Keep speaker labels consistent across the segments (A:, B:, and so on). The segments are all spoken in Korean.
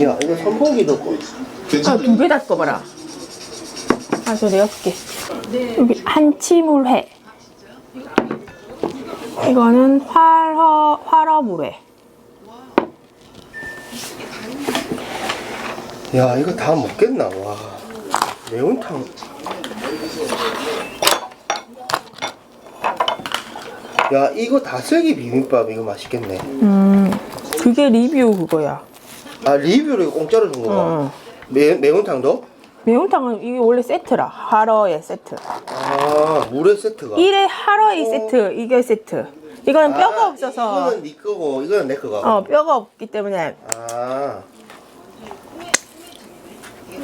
A: 야, 이거 선풍기도 없고.
B: 아, 2개 다 꺼봐라. 아, 저 내가 줄게. 여기 한치물회. 이거는 활어물회.
A: 야, 이거 다 먹겠나? 와, 매운탕. 야, 이거 다슬기 비빔밥 이거 맛있겠네.
B: 그게 리뷰 그거야.
A: 아, 리뷰를 공짜로 준 거가? 매운탕도?
B: 매운탕은 이게 원래 세트라. 하러의 세트.
A: 아, 물회 세트가.
B: 1회 하러의 세트. 이게 세트. 이거는 뼈가 없어서.
A: 이거는 네 거고, 이거는 내 거가.
B: 뼈가 없기 때문에.
A: 아,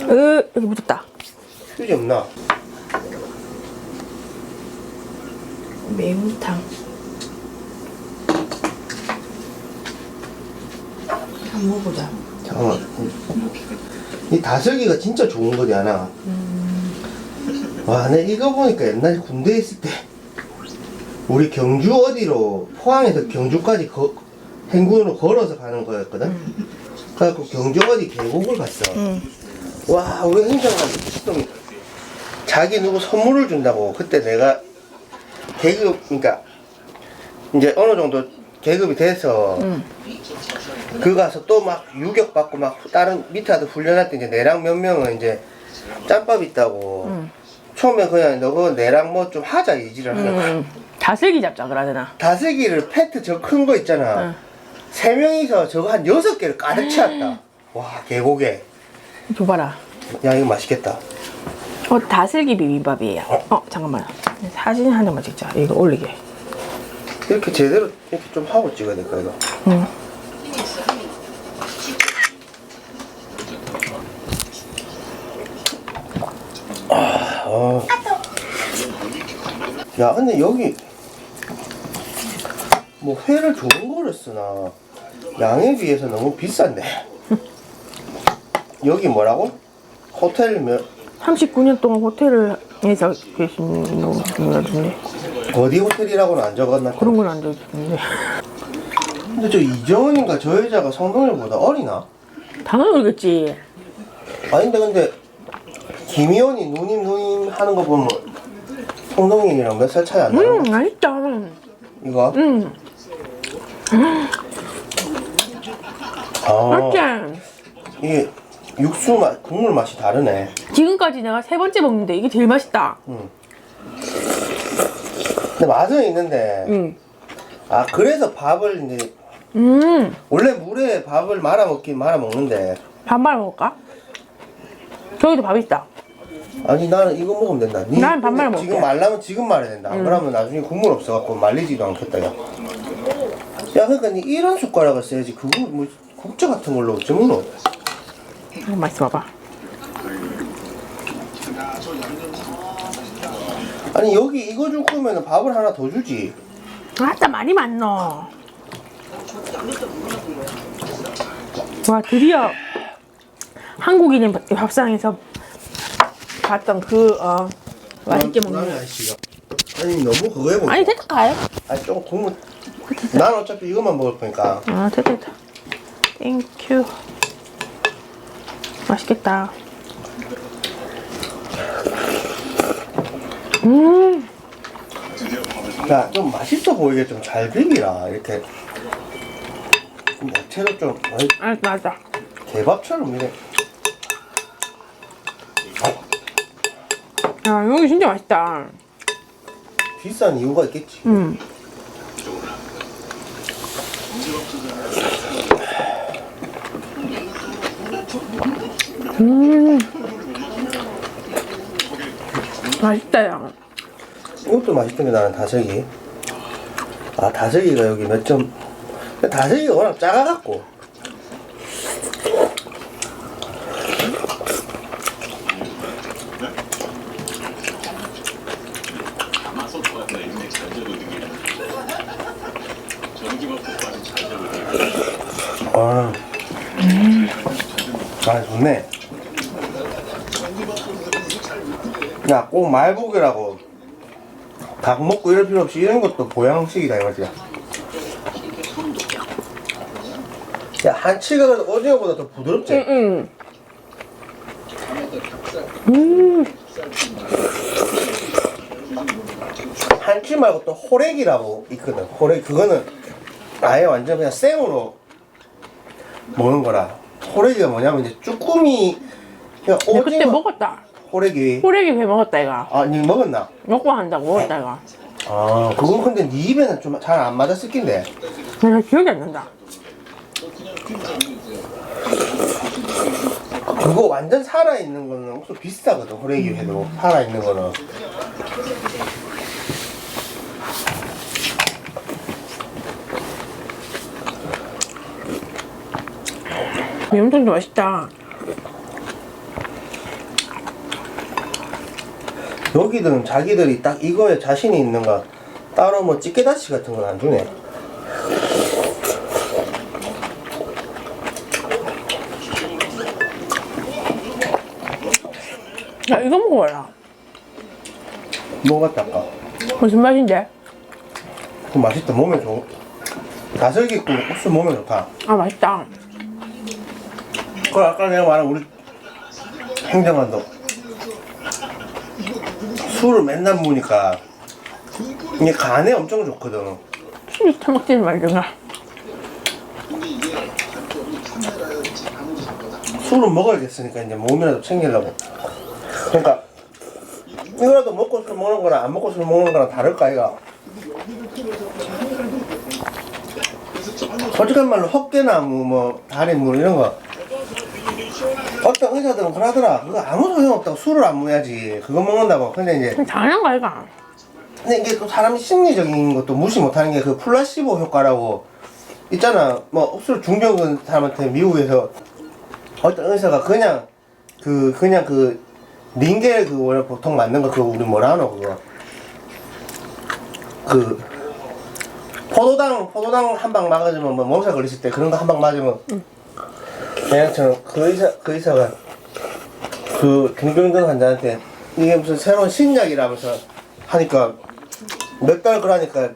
B: 여기 묻었다.
A: 휴지 없나?
B: 매운탕. 한번 먹어보자.
A: 잠깐만. 이 다슬기가 진짜 좋은 거지 않아? 와, 내 이거 보니까 옛날에 군대에 있을 때 우리 경주 어디로 포항에서 경주까지 행군으로 걸어서 가는 거였거든. 그래갖고 경주 어디 계곡을 갔어. 와, 우리 행정관이 미친놈이 자기 누구 선물을 준다고. 그때 내가 계급, 그러니까 이제 어느 정도 계급이 돼서 그 가서 또 막 유격 받고 막 다른 밑에도 훈련할 때 이제 내랑 몇 명은 이제 짬밥 있다고 처음에 그냥 너 그거 내랑 뭐 좀 하자 이지를 하는 거야.
B: 다슬기 잡자 그래야 되나?
A: 다슬기를 패트 저 큰 거 있잖아. 3명이서 저거 한 6개를 가득 채웠다. 와, 계곡에.
B: 줘봐라.
A: 야, 이거 맛있겠다.
B: 다슬기 비빔밥이에요. 잠깐만. 사진 한 장만 찍자. 이거 올리게.
A: 이렇게 제대로 이렇게 좀 하고 찍어야 될까 이거. 야, 근데 여기 뭐 회를 좋은 거를 쓰나 양에 비해서 너무 비싼데. 여기 뭐라고? 호텔
B: 39년 동안 호텔에서 계신 분인 것 같은데.
A: 어디 호텔이라고는 안 적었나?
B: 그런 건 안 적었는데.
A: 근데 저 이정은인가 저 여자가 성동일보다 어리나?
B: 당연히 그렇겠지.
A: 아닌데 근데 김희원이 누님 하는 거 보면 성동일이랑 몇 살 차이 안 나는 거?
B: 맛있다.
A: 이거? 아,
B: 맛있지?
A: 이게 육수 맛, 국물 맛이 다르네.
B: 지금까지 내가 3번째 먹는데 이게 제일 맛있다.
A: 근데 맛은 있는데 아, 그래서 밥을 이제 원래 물에 밥을 말아 먹긴 말아 먹는데
B: 밥 말아 먹을까? 저기도 밥 있다.
A: 아니 나는 이거 먹으면 된다.
B: 난 밥 말아 먹을게.
A: 지금 말라면 지금 말해야 된다. 안 그러면 나중에 국물 없어갖고 말리지도 않겠다. 야, 그러니까 니 이런 숟가락을 써야지. 그거 뭐 국자 같은 걸로 어쩌면
B: 이거 맛있어 봐봐.
A: 아니 여기 이거 줄 거면 밥을 하나 더 주지.
B: 아따 많이 많노. 와, 드디어 한국인의 밥상에서 봤던 맛있게 먹는.
A: 아니 너무 그거 해보자.
B: 아니 됐다 가요.
A: 아니 좀 국물. 난 어차피 이것만 먹을 거니까.
B: 됐다. 땡큐. 맛있겠다.
A: 야, 좀 맛있어 보이게 좀 잘 비비라. 이렇게 좀 야채도 좀
B: 맞아.
A: 개밥처럼 이래.
B: 야, 여기 진짜 맛있다.
A: 비싼 이유가 있겠지.
B: 맛있다, 야.
A: 이것도 맛있던데 나는 다슬기. 아, 다슬기가 여기 몇 점. 다슬기가 워낙 작아갖고. 아, 좋네. 야, 꼭 말복이라고 닭 먹고 이럴 필요 없이 이런 것도 보양식이다 이거지. 야, 한치가 그래도 오징어보다 더 부드럽지?
B: 응.
A: 한치 말고 또 호래기라고 있거든. 호래기 그거는 아예 완전 그냥 생으로 먹는 거라. 호래기가 뭐냐면 이제 쭈꾸미 그냥
B: 내가 그때
A: 오징어
B: 먹었다.
A: 호래기.
B: 호래기 회 먹었다 이거.
A: 아, 니 먹었나?
B: 먹고 한다고 먹었다 이거.
A: 아, 그건 근데 네 입에는 좀 잘 안 맞았을 낀데.
B: 내가 기억이 안 난다.
A: 그거 완전 살아있는 거는 혹시 비슷하거든. 호래기 회도 살아있는 거는.
B: 매운탕도 맛있다.
A: 여기들은 자기들이 딱 이거에 자신이 있는가 따로 뭐 찌개다시 같은 건 안 주네.
B: 야 이거 먹어봐라.
A: 뭐 같다 아까.
B: 무슨 맛인데?
A: 그 맛있다. 몸에 좋은. 다슬기국 국수 몸에 좋다.
B: 아 맛있다.
A: 그 아까 내가 말한 우리 행정관도 술을 맨날 먹으니까 이게 간에 엄청 좋거든.
B: 술 처먹지는 말든가.
A: 술은 먹어야겠으니까 이제 몸이라도 챙기려고. 그러니까 이거라도 먹고 술 먹는 거랑 안 먹고 술 먹는 거랑 다를까 이가. 솔직한 말로 헛개나무 뭐 다리물 이런 거 어떤 의사들은 그러더라. 그거 아무 소용없다고 술을 안 먹어야지 그거 먹는다고. 근데 이제
B: 당연한 거 아이가.
A: 근데 이게 또 사람 심리적인 것도 무시 못하는 게 그 플라시보 효과라고 있잖아. 뭐 술 중병 사람한테 미국에서 어떤 의사가 그냥 그 링겔 그 원래 보통 맞는 거 그거 우리 뭐라 하노 그거 그 포도당 한 방 맞으면 뭐 몸살 걸렸을 때 그런 거 한 방 맞으면 그냥처럼 그 의사가 그 중병든 환자한테 이게 무슨 새로운 신약이라면서 하니까 몇 달 그러니까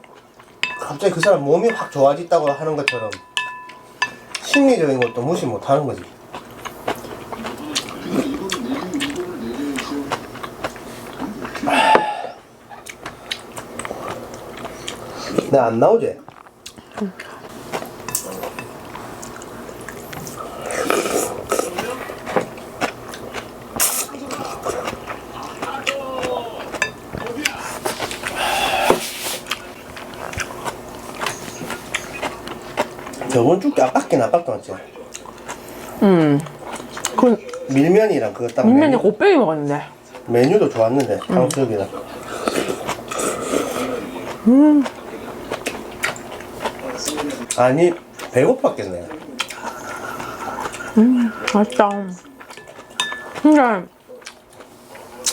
A: 갑자기 그 사람 몸이 확 좋아졌다고 하는 것처럼 심리적인 것도 무시 못하는 거지. 나 안 나오지? 저번 주께 아깝긴 아깝다 맞지?
B: 그
A: 밀면이랑 그거 딱
B: 밀면에 곱빼기 먹었는데.
A: 메뉴도 좋았는데 탕수육이랑 아니 배고팠겠네.
B: 맛있다. 근데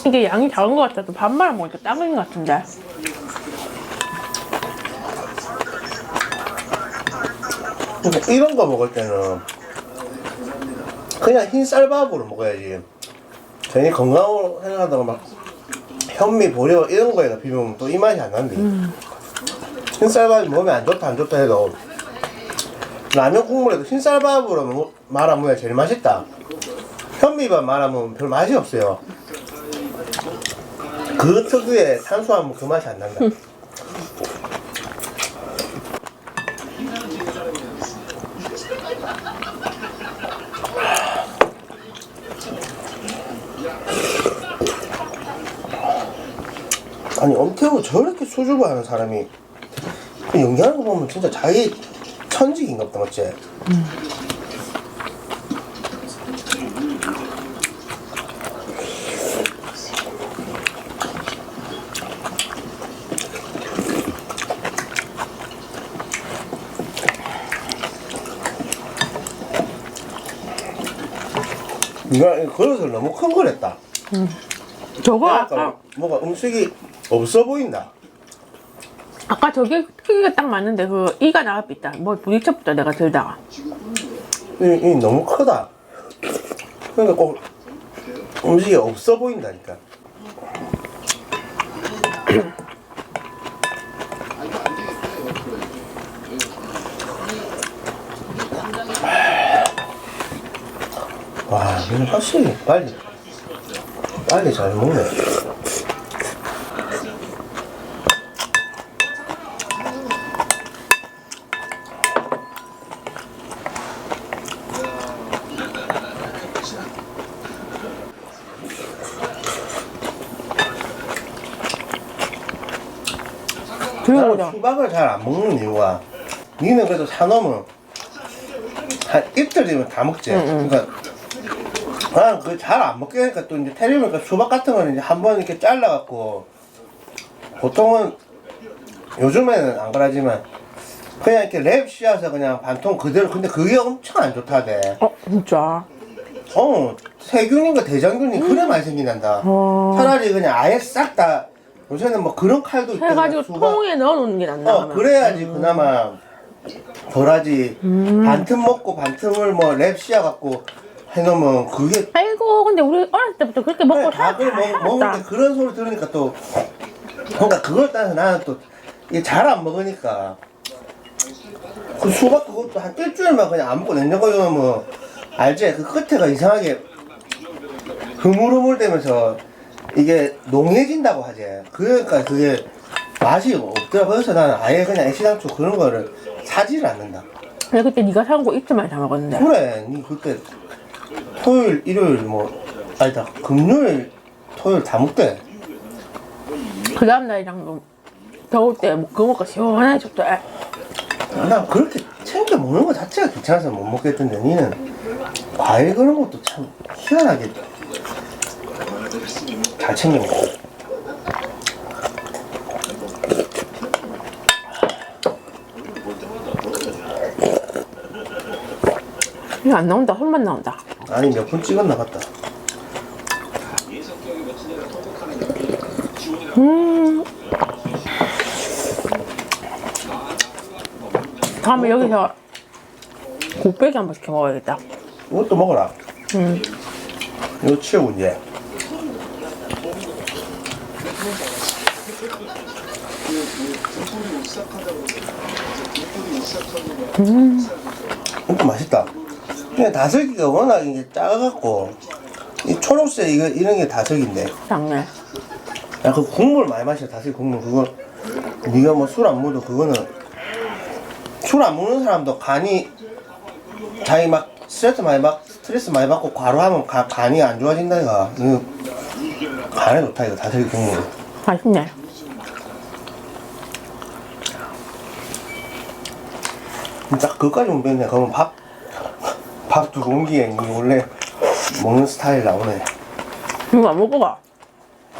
B: 이게 양이 작은 것 같아도 밥 말아 먹으니까 딱인 것 같은데.
A: 근데 이런 거 먹을 때는 그냥 흰 쌀밥으로 먹어야지. 괜히 건강으로 생각하다가 막 현미, 보려 이런 거에다 비비면 또 이 맛이 안 난대. 흰 쌀밥이 몸에 안 좋다 해도 라면 국물에도 흰 쌀밥으로 말아 먹어야 제일 맛있다. 현미밥 말아 먹으면 별 맛이 없어요. 그 특유의 탄수화물 그 맛이 안 난다. 아니 엄태우 저렇게 수줍어 하는 사람이 연기하는 거 보면 진짜 자기 천직인가 보다 맞지? 네가 이 그릇을 너무 큰 걸 했다.
B: 저거
A: 아까 뭐가 음식이 없어 보인다.
B: 아까 저게 크기가 딱 맞는데 그 이가 나가 있다. 뭐 부딪혔다 내가 들다가.
A: 이 너무 크다. 그러니까 꼭 음식이 없어 보인다니까. 와, 이거 확실히 빨리 잘 먹네. 나는
B: 들어보자.
A: 수박을 잘 안 먹는 이유가 니는 그래도 사놓으면 한 이틀 뒤면 다 먹지. 그러니까 나는 그 잘 안 먹게 하니까 또 이제 테리우니까 수박 같은 거는 이제 한 번 이렇게 잘라갖고 보통은 요즘에는 안 그러지만 그냥 이렇게 랩 씌워서 그냥 반통 그대로. 근데 그게 엄청 안 좋다대.
B: 진짜.
A: 세균인가 대장균이 그래 많이 생긴단다. 차라리 그냥 아예 싹 다 요새는 뭐 그런 칼도 있고
B: 해가지고 통에 넣어놓는 게 낫나?
A: 그래야지 그나마 덜하지. 반틈 먹고 반틈을 뭐 랩 씌워갖고 해놓으면 그게
B: 아이고, 근데 우리 어렸을 때부터 그렇게 먹고
A: 다 그걸 먹는데 그런 소리 들으니까 또 그러니까 그걸 따라서 나는 또 이게 잘 안 먹으니까 그 수박 그것도 한 일주일만 그냥 안 먹고 냉장고에 넣으면 알지? 그 끝에가 이상하게 흐물흐물되면서 이게 농해진다고 하지. 그러니까 그게 맛이 없더라고. 그래서 나는 아예 그냥 애시당초 그런 거를 사지를 않는다.
B: 근데 그때 네가 사온 거 이틀 만에 다 먹었는데.
A: 그래, 니 그때 토요일, 일요일 아니다 금요일, 토요일 다 먹대.
B: 그 다음날이랑 더울 때 그거 먹고 시원하게 줬대.
A: 난 그렇게 챙겨 먹는 거 자체가 귀찮아서 못 먹겠던데 니는 과일 그런 것도 참 희한하게 잘 챙겨 먹어.
B: 이거 안 나온다. 홀만 나온다.
A: 아니 몇 분 찍었나 봤다.
B: 다음에 여기서 곱빼기 한번 시켜 먹어야겠다.
A: 이것도 먹어라. 이거 치우고 이제. 이것도 맛있다. 그냥 다슬기가 워낙 이게 작아갖고 이 초록색 이런 게 다슬기인데.
B: 작네.
A: 야, 그 국물 많이 마셔. 다슬기 국물. 그거 네가 뭐 술 안 먹어도 그거는 술 안 먹는 사람도 간이 자기 막 스트레스 많이 받고 과로하면 간이 안 좋아진다 이거. 이거 간에 좋다 이거 다슬기 국물.
B: 맛있네.
A: 딱 그거까지 못 뺐네. 그러면 밥 두 공기에 니 원래 먹는 스타일 나오네.
B: 이거 안 먹어봐.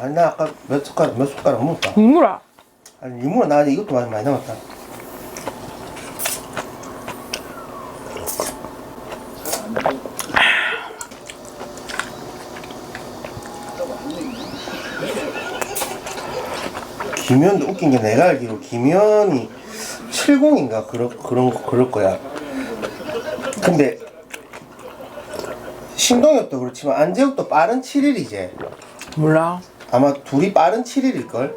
A: 아니 나 아까 몇 숟가락 먹었다.
B: 이물아.
A: 아니 이모가 나 이것도 많이 남았다. 김현도 웃긴 게 내가 알기로 김현이 70인가 그럴 거야. 근데 신동엽도 그렇지만 안재욱도 빠른 7일이지.
B: 몰라.
A: 아마 둘이 빠른 7일일걸.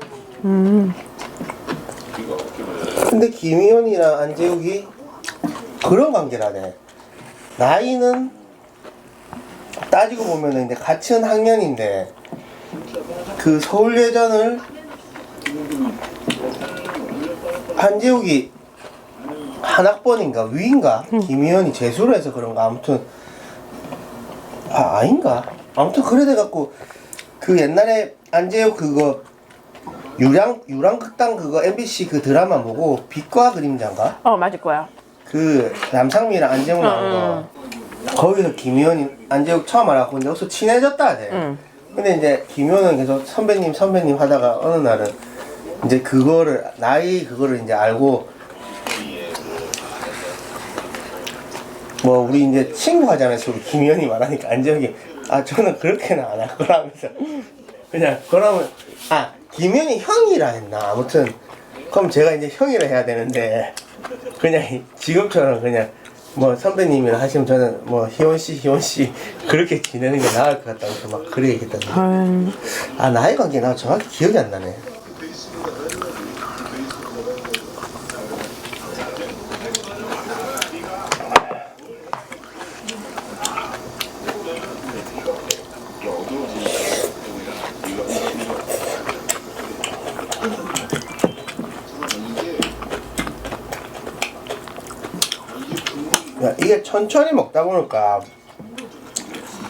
A: 근데 김희연이랑 안재욱이 그런 관계라네. 나이는 따지고 보면은 이제 같은 학년인데 그 서울예전을 안재욱이 한 학번인가 위인가 김희연이 재수를 해서 그런가 아무튼 아닌가 아무튼 그래 돼갖고 그 옛날에 안재욱 그거 유랑극단 그거 MBC 그 드라마 보고 빛과 그림자인가?
B: 맞을 거야.
A: 그 남상미랑 안재욱 나온 거 거기서 김희연이 안재욱 처음 알았고 근데 여기서 친해졌다 하대. 근데 이제 김희연은 계속 선배님 하다가 어느 날은 이제 그거를 나이 그거를 이제 알고 뭐 우리 이제 친구 하잖아요. 우리 김희연이 말하니까 안재욱이 저는 그렇게는 안 할 거라면서 그냥 그러면 김현이 형이라 했나 아무튼 그럼 제가 이제 형이라 해야 되는데 그냥 지금처럼 그냥 뭐 선배님이라 하시면 저는 뭐 희원씨 그렇게 지내는 게 나을 것 같다고 막 그래 얘기했다는. 나이 관계 나 정확히 기억이 안 나네. 이게 천천히 먹다 보니까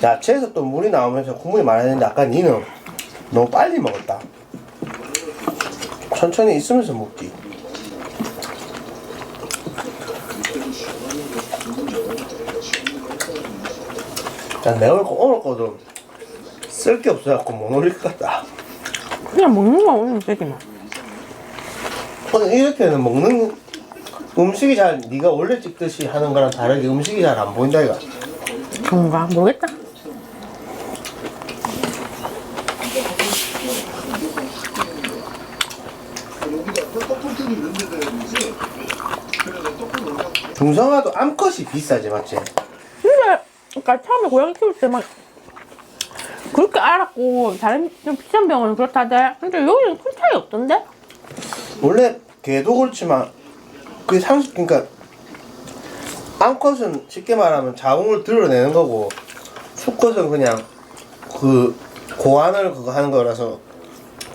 A: 야채에서 또 물이 나오면서 국물이 많아지는데 아까 니는 너무 빨리 먹었다. 천천히 있으면서 먹지. 난 내가 오늘 거도 쓸 게 없어갖고 못 올릴 것 같다.
B: 그냥 먹는 거 오늘 되기만.
A: 오늘 이렇게는 먹는 음식이 잘 네가 원래 찍듯이 하는 거랑 다르게 음식이 잘 안 보인다 이거.
B: 그런가? 모르겠다.
A: 중성화도 암컷이 비싸지 맞지?
B: 근데 그러니까 처음에 고양이 키울 때 막 그렇게 알았고 다른 좀 비싼 병원은 그렇다대. 근데 여기는 큰 차이 없던데?
A: 원래 개도 그렇지만 그게 그러니까 암컷은 쉽게 말하면 자궁을 드러내는 거고 수컷은 그냥 그 고안을 그거 하는 거라서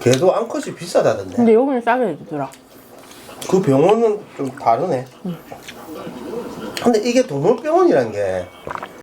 A: 개도 암컷이 비싸다던데.
B: 근데 여기는 싸게 해주더라.
A: 그 병원은 좀 다르네. 근데 이게 동물병원이란 게